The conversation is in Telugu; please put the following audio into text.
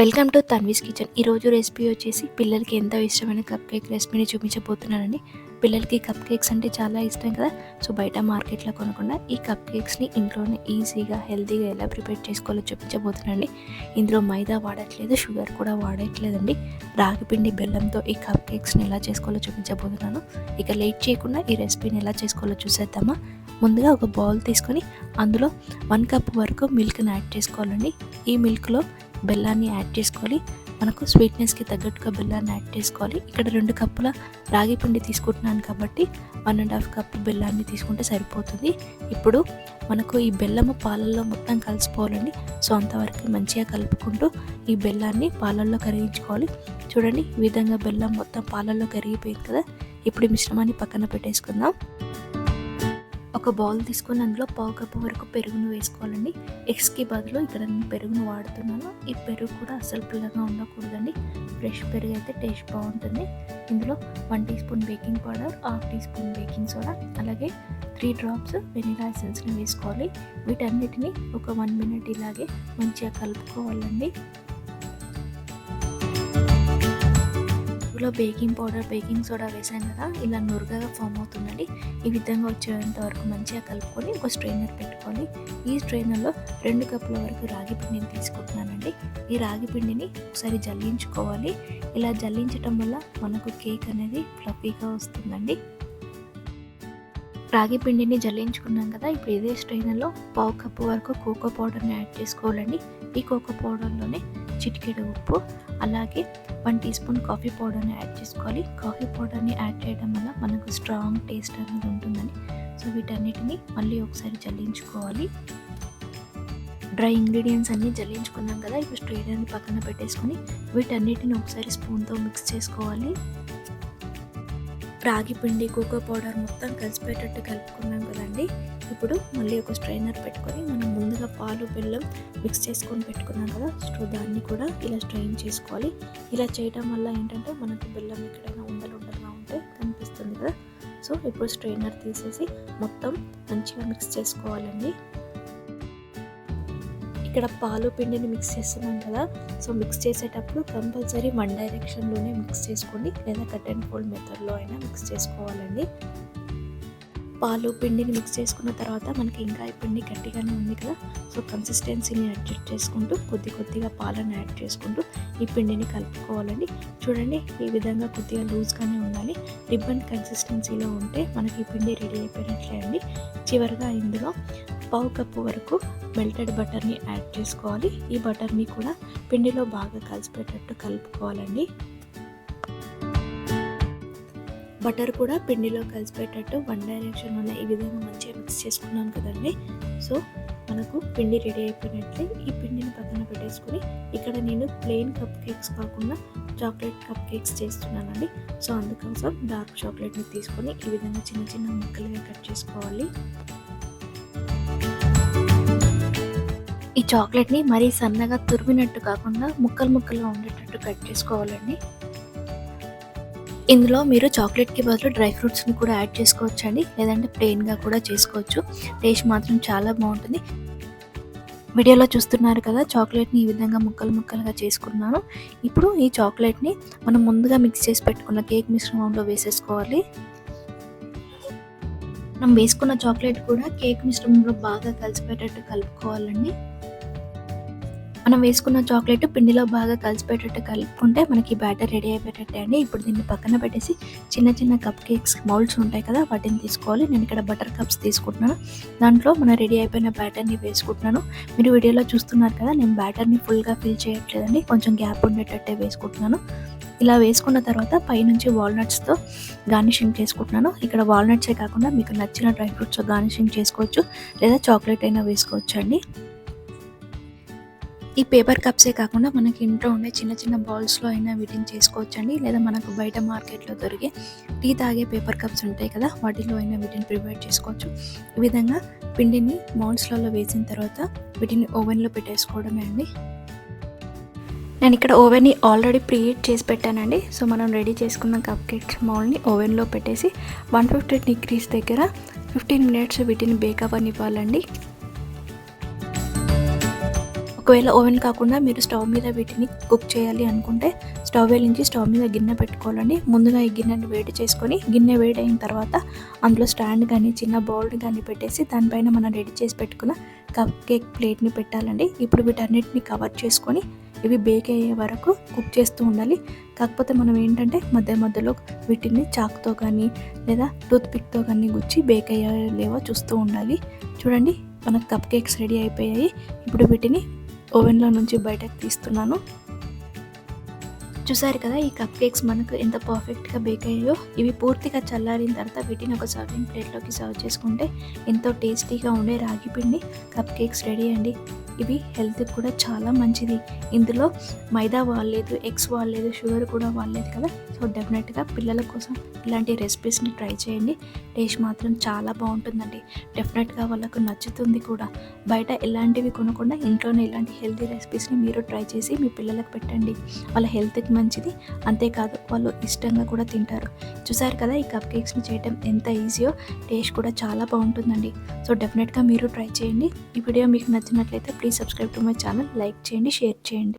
Welcome to Tanvi's kitchen. ఈరోజు రెసిపీ వచ్చేసి పిల్లలకి ఎంతో ఇష్టమైన కప్ కేక్ రెసిపీని చూపించబోతున్నానండి. పిల్లలకి కప్ కేక్స్ అంటే చాలా ఇష్టం కదా. సో బయట మార్కెట్లో కొనకుండా ఈ కప్ కేక్స్ని ఇంట్లోనే ఈజీగా హెల్తీగా ఎలా ప్రిపేర్ చేసుకోవాలో చూపించబోతున్నానండి. ఇందులో మైదా వాడట్లేదు, షుగర్ కూడా వాడట్లేదండి. రాగి పిండి బెల్లంతో ఈ కప్ కేక్స్ని ఎలా చేసుకోవాలో చూపించబోతున్నాను. ఇక లేట్ చేయకుండా ఈ రెసిపీని ఎలా చేసుకోవాలో చూసేద్దామా. ముందుగా ఒక బౌల్ తీసుకొని అందులో 1 కప్ వరకు మిల్క్ని యాడ్ చేసుకోవాలండి. ఈ మిల్క్లో బెల్లాన్ని యాడ్ చేసుకోవాలి. మనకు స్వీట్నెస్కి తగ్గట్టుగా బెల్లాన్ని యాడ్ చేసుకోవాలి. ఇక్కడ 2 కప్పుల రాగి పిండి తీసుకుంటున్నాను కాబట్టి 1.5 కప్పు బెల్లాన్ని తీసుకుంటే సరిపోతుంది. ఇప్పుడు మనకు ఈ బెల్లము పాలల్లో మొత్తం కలిసిపోవాలండి. సో అంతవరకు మంచిగా కలుపుకుంటూ ఈ బెల్లాన్ని పాలల్లో కరిగించుకోవాలి. చూడండి, ఈ విధంగా బెల్లం మొత్తం పాలల్లో కరిగిపోయింది కదా. ఇప్పుడు ఈ మిశ్రమాన్ని పక్కన పెట్టేసుకుందాం. ఒక బౌల్ తీసుకొని అందులో 1/2 కప్పు వరకు పెరుగును వేసుకోవాలండి. ఎగ్స్కి బదులు ఇక్కడ నేను పెరుగును వాడుతున్నాను. ఈ పెరుగు కూడా అస్సలు పుల్లగా ఉండకూడదండి. ఫ్రెష్ పెరుగు అయితే టేస్ట్ బాగుంటుంది. ఇందులో 1 teaspoon baking powder, 1/2 teaspoon baking soda, అలాగే 3 డ్రాప్స్ వెనిలా ఎసెన్స్ని వేసుకోవాలి. వీటన్నిటిని ఒక 1 మినిట్ ఇలాగే మంచిగా కలుపుకోవాలండి. ఇందులో బేకింగ్ పౌడర్, బేకింగ్ సోడా వేసాను కదా, ఇలా నురుగగా ఫామ్ అవుతుందండి. ఈ విధంగా వచ్చేంత వరకు మంచిగా కలుపుకొని ఒక స్ట్రైనర్ పెట్టుకోవాలి. ఈ స్ట్రైనర్లో 2 కప్పుల వరకు రాగి పిండిని తీసుకుంటున్నానండి. ఈ రాగి పిండిని ఒకసారి జల్లించుకోవాలి. ఇలా జల్లించటం వల్ల మనకు కేక్ అనేది ఫ్లఫీగా వస్తుందండి. రాగి పిండిని జల్లించుకున్నాం కదా. ఇప్పుడు ఇదే స్ట్రైనర్లో 1/2 కప్పు వరకు కోకో పౌడర్ని యాడ్ చేసుకోవాలండి. ఈ కోకో పౌడర్లోనే చిటికెడు ఉప్పు, అలాగే 1 టీ స్పూన్ కాఫీ పౌడర్ని యాడ్ చేసుకోవాలి. కాఫీ పౌడర్ని యాడ్ చేయడం వల్ల మనకు స్ట్రాంగ్ టేస్ట్ అనేది ఉంటుందండి. సో వీటన్నిటిని మళ్ళీ ఒకసారి జల్లించుకోవాలి. డ్రై ఇంగ్రీడియంట్స్ అన్నీ జల్లించుకున్నాం కదా. ఇప్పుడు స్ట్రైనర్ని పక్కన పెట్టేసుకొని వీటన్నిటిని ఒకసారి స్పూన్తో మిక్స్ చేసుకోవాలి. రాగి పిండి, కోకో పౌడర్ మొత్తం కలిసిపోయేటట్టు కలుపుకున్నాం కదండి. ఇప్పుడు మళ్ళీ ఒక స్ట్రైనర్ పెట్టుకొని మనం ముందుగా పాలు, బెల్లం మిక్స్ చేసుకొని పెట్టుకున్నాం కదా, సో దాన్ని కూడా ఇలా స్ట్రెయిన్ చేసుకోవాలి. ఇలా చేయడం వల్ల ఏంటంటే మనకు బెల్లం ఎక్కడైనా ఉండలుగా ఉంటే కనిపిస్తుంది కదా. సో ఇప్పుడు స్ట్రైనర్ తీసేసి మొత్తం మంచిగా మిక్స్ చేసుకోవాలండి. ఇక్కడ పాలు, పిండిని మిక్స్ చేస్తున్నాం కదా. సో మిక్స్ చేసేటప్పుడు కంపల్సరీ 1 డైరెక్షన్లోనే మిక్స్ చేసుకోండి, లేదా కట్ అండ్ ఫోల్డ్ మెథడ్లో అయినా మిక్స్ చేసుకోవాలండి. పాలు, పిండిని మిక్స్ చేసుకున్న తర్వాత మనకి ఇంకా ఈ పిండి గట్టిగానే ఉంది కదా. సో కన్సిస్టెన్సీని అడ్జస్ట్ చేసుకుంటూ కొద్దిగా పాలను యాడ్ చేసుకుంటూ ఈ పిండిని కలుపుకోవాలండి. చూడండి, ఈ విధంగా కొద్దిగా లూజ్గానే ఉండాలి. రిబ్బన్ కన్సిస్టెన్సీలో ఉంటే మనకి ఈ పిండి రెడీ అయిపోయినట్లే అండి. చివరిగా ఇందులో 1/2 కప్పు వరకు మెల్టెడ్ బటర్ని యాడ్ చేసుకోవాలి. ఈ బటర్ని కూడా పిండిలో బాగా కలిసిపోయేటట్టు కలుపుకోవాలండి. బటర్ కూడా పిండిలో కలిసిపోయేటట్టు 1 డైరెక్షన్లోనే ఈ విధంగా మంచిగా మిక్స్ చేసుకున్నాం కదండి. సో మనకు పిండి రెడీ అయిపోయినట్లే. ఈ పిండిని పక్కన పెట్టేసుకొని ఇక్కడ నేను ప్లెయిన్ కప్ కేక్స్ కాకుండా చాక్లెట్ కప్ కేక్స్ చేస్తున్నానండి. సో అందుకోసం డార్క్ చాక్లెట్ని తీసుకొని ఈ విధంగా చిన్న చిన్న ముక్కలుగా కట్ చేసుకోవాలి. ఈ చాక్లెట్ని మరీ సన్నగా తురిమినట్టు కాకుండా ముక్కలుగా ఉండేటట్టు కట్ చేసుకోవాలండి. ఇందులో మీరు చాక్లెట్కి బదులు డ్రై ఫ్రూట్స్ని కూడా యాడ్ చేసుకోవచ్చండి, లేదంటే ప్లెయిన్గా కూడా చేసుకోవచ్చు. టేస్ట్ మాత్రం చాలా బాగుంటుంది. వీడియోలో చూస్తున్నారు కదా, చాక్లెట్ని ఈ విధంగా ముక్కలుగా చేసుకున్నాను. ఇప్పుడు ఈ చాక్లెట్ని మనం ముందుగా మిక్స్ చేసి పెట్టుకున్న కేక్ మిశ్రమంలో వేసేసుకోవాలి. మనం వేసుకున్న చాక్లెట్ కూడా కేక్ మిశ్రమంలో బాగా కలిసిపోయేటట్టు కలుపుకోవాలండి. మనం వేసుకున్న చాక్లెట్ పిండిలో బాగా కలిసిపోయేటట్టు కలుపుకుంటే మనకి బ్యాటర్ రెడీ అయిపోయేటట్టే అండి. ఇప్పుడు దీన్ని పక్కన పెట్టేసి చిన్న కప్ కేక్స్ మౌల్డ్స్ ఉంటాయి కదా, వాటిని తీసుకోవాలి. నేను ఇక్కడ బటర్ కప్స్ తీసుకుంటున్నాను. దాంట్లో మన రెడీ అయిపోయిన బ్యాటర్ని వేసుకుంటున్నాను. మీరు వీడియోలో చూస్తున్నారు కదా, నేను బ్యాటర్ని ఫుల్గా ఫిల్ చేయట్లేదండి, కొంచెం గ్యాప్ ఉండేటట్టే వేసుకుంటున్నాను. ఇలా వేసుకున్న తర్వాత పైనుంచి వాల్నట్స్తో గార్నిషింగ్ చేసుకుంటున్నాను. ఇక్కడ వాల్నట్సే కాకుండా మీకు నచ్చిన డ్రై ఫ్రూట్స్తో గార్నిషింగ్ చేసుకోవచ్చు, లేదా చాక్లెట్ అయినా వేసుకోవచ్చు అండి. ఈ పేపర్ కప్సే కాకుండా మనకి ఇంట్లో ఉండే చిన్న బౌల్స్లో అయినా వీటిని చేసుకోవచ్చండి, లేదా మనకు బయట మార్కెట్లో దొరికే టీ తాగే పేపర్ కప్స్ ఉంటాయి కదా, వాటిలో అయినా వీటిని ప్రిపేర్ చేసుకోవచ్చు. ఈ విధంగా పిండిని మౌల్డ్స్లలో వేసిన తర్వాత వీటిని ఓవెన్లో పెట్టేసుకోవడమే అండి. నేను ఇక్కడ ఓవెన్ని ఆల్రెడీ ప్రీహీట్ చేసి పెట్టానండి. సో మనం రెడీ చేసుకున్న కప్ కేక్స్ మౌల్డ్ని ఓవెన్లో పెట్టేసి 150 డిగ్రీస్ దగ్గర 15 మినిట్స్ వీటిని బేక్ అవ్వనివ్వాలండి. ఒకవేళ ఓవెన్ కాకుండా మీరు స్టవ్ మీద వీటిని కుక్ చేయాలి అనుకుంటే స్టవ్ వెలిగించి స్టవ్ మీద గిన్నె పెట్టుకోవాలండి. ముందుగా ఈ గిన్నెని వేడి చేసుకొని గిన్నె వేడైన తర్వాత అందులో స్టాండ్ కానీ చిన్న బౌల్ కానీ పెట్టేసి దానిపైన మనం రెడీ చేసి పెట్టుకున్న కప్ కేక్ ప్లేట్ని పెట్టాలండి. ఇప్పుడు వీటన్నిటిని కవర్ చేసుకొని ఇవి బేక్ అయ్యే వరకు కుక్ చేస్తూ ఉండాలి. కాకపోతే మనం ఏంటంటే మధ్య మధ్యలో వీటిని చాక్తో కానీ లేదా టూత్ పిక్తో కానీ గుచ్చి బేక్ అయ్యేలేవో చూస్తూ ఉండాలి. చూడండి మనకు కప్ కేక్స్ రెడీ అయిపోయాయి. ఇప్పుడు వీటిని ఓవెన్లో నుంచి బయటకు తీస్తున్నాను. చూసారు కదా ఈ కప్ కేక్స్ మనకు ఎంత పర్ఫెక్ట్గా బేక్ అయ్యాయో. ఇవి పూర్తిగా చల్లారిన తర్వాత వీటిని ఒక సర్వింగ్ ప్లేట్లోకి సర్వ్ చేసుకుంటే ఎంతో టేస్టీగా ఉండే రాగి పిండి కప్ కేక్స్ రెడీ అండి. ఇవి హెల్త్కి కూడా చాలా మంచిది. ఇందులో మైదా వాడలేదు, ఎగ్స్ వాడలేదు, షుగర్ కూడా వాడలేదు కదా. సో డెఫినెట్గా పిల్లల కోసం ఇలాంటి రెసిపీస్ని ట్రై చేయండి. టేస్ట్ మాత్రం చాలా బాగుంటుందండి. డెఫినెట్గా వాళ్ళకు నచ్చుతుంది కూడా. బయట ఇలాంటివి కొనకుండా ఇంట్లోనే ఇలాంటి హెల్తీ రెసిపీస్ని మీరు ట్రై చేసి మీ పిల్లలకు పెట్టండి. వాళ్ళ హెల్త్కి మంచిది, అంతేకాదు వాళ్ళు ఇష్టంగా కూడా తింటారు. చూసారు కదా ఈ కప్ కేక్స్ని చేయడం ఎంత ఈజీయో. టేస్ట్ కూడా చాలా బాగుంటుందండి. సో డెఫినెట్గా మీరు ట్రై చేయండి. ఈ వీడియో మీకు నచ్చినట్లయితే please subscribe to my channel, like చేయండి, షేర్ చేయండి.